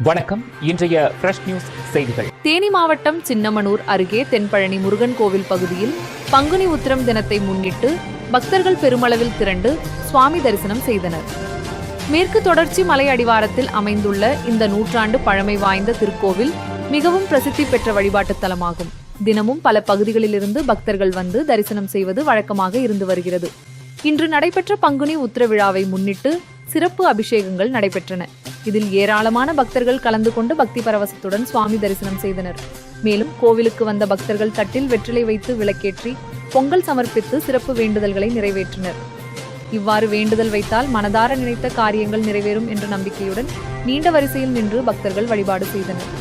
வணக்கம். இன்றைய fresh news செய்திகள். தேனி மாவட்டம் சின்னமனூர் அருகே தென்பழனி முருகன் கோவில் பகுதியில் பங்குனி உத்திரம் தினத்தை முன்னிட்டு பக்தர்கள் பெருமளவில் திரண்டு சுவாமி தரிசனம் செய்தனர். மேற்கு தொடர்ச்சி மலை அடிவாரத்தில் அமைந்துள்ள இந்த நூற்றாண்டு பழமை வாய்ந்த திருக்கோவில் மிகவும் பிரசித்தி பெற்ற வழிபாட்டு தலமாகும். தினமும் பல பகுதிகளிலிருந்து பக்தர்கள் வந்து தரிசனம் செய்வது வழக்கமாக இருந்து வருகிறது. இன்று நடைபெற்ற பங்குனி உத்திர விழாவை முன்னிட்டு சிறப்பு அபிஷேகங்கள் நடைபெற்றன. இதில் ஏராளமான பக்தர்கள் கலந்து கொண்டு பக்தி பரவசத்துடன் சுவாமி தரிசனம் செய்தனர். மேலும் கோவிலுக்கு வந்த பக்தர்கள் தட்டில் வெற்றிலை வைத்து விளக்கேற்றி பொங்கல் சமர்ப்பித்து சிறப்பு வேண்டுதல்களை நிறைவேற்றினர். இவ்வாறு வேண்டுதல் வைத்தால் மனதார நினைத்த காரியங்கள் நிறைவேறும் என்ற நம்பிக்கையுடன் நீண்ட வரிசையில் நின்று பக்தர்கள் வழிபாடு செய்தனர்.